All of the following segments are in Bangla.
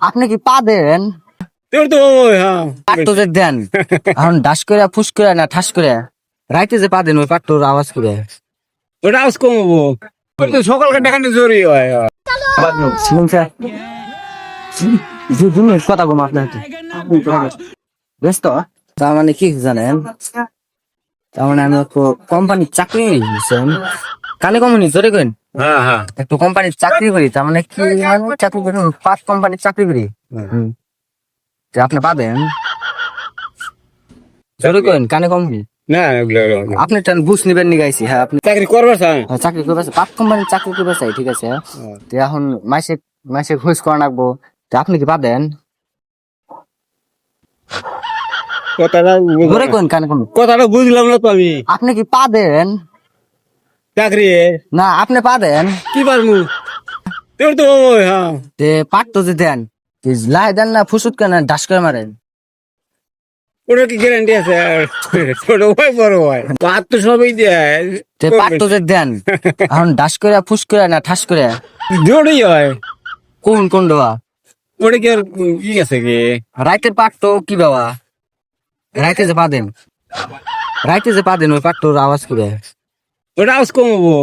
আপনি কি পা দেন? তোর তো হ্যাঁ পাট্টো যে দেন এখন ডাস করে ফুস করে না ঠাস করে রাইতে যে পা দেন ওই পাট্টোর আওয়াজ করে ওটা আজ কমবো সকালকে দেখানো জরুরি হয় শুনছে কথা কম আপনার ব্যস্ত তার মানে কি জানেন তার মানে আমি কোম্পানির চাকরি নিয়েছেন কানে কোম্পানি জোরে করেন হ্যাঁ হ্যাঁ একটু কোম্পানির চাকরি করি তার মানে কি মানে চাকরি করি পাঁচ কোম্পানির চাকরি করি যে আপনি পাবেন জোরে করেন কানে কম না এগুলো আপনি টান বুঝ নিবেন নি গাইছি হ্যাঁ আপনি চাকরি করবার স্যার চাকরি করবে পাঁচ কোম্পানির চাকরি করবে চাই ঠিক আছে তো এখন মাসে মাসে ঘুষ করা লাগবো তো আপনি কি পাবেন কথাটা জোরে করেন কানে কম কথাটা বুঝলাম না তো আমি আপনি কি পাবেন চাকরি না আপনি পাবেন কি পারবো তোর তো হ্যাঁ তে পাট তো যে দেন লাই দেন না ফুসুত কেন ডাস করে মারেন ওটা কি গ্যারান্টি আছে ছোট হয় বড় হয় পাত তো সবই দেয় তে পাট তো যে দেন এখন ডাস করে ফুস করে না ঠাস করে জোরই হয় কোন কোন দেওয়া ওটা কি আর কি আছে কি রাইতের পাট তো কি বাবা রাইতে যে পা দেন রাইতে যে পা দেন ওই পাট তোর আওয়াজ করে ওটা আজ কমবো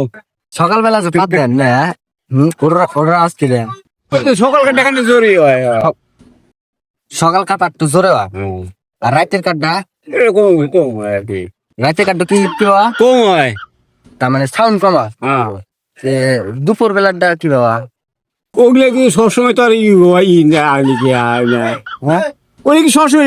সকালবেলা যে পাত দেন না ওরা আওয়াজ করে সকালকে দেখানো জরুরি হয় সকাল কাট তো জোরে হয় আর রাইতের কাটটা এটা কম কম হয় আর কি রাইতের কাটটা কি কি বাবা কম হয় তার মানে সাউন্ড কমা হ্যাঁ দুপুর বেলাটা কি বাবা ওগুলো কি সবসময় তো আর ই হয় না আর কি হ্যাঁ ওগুলো কি সবসময়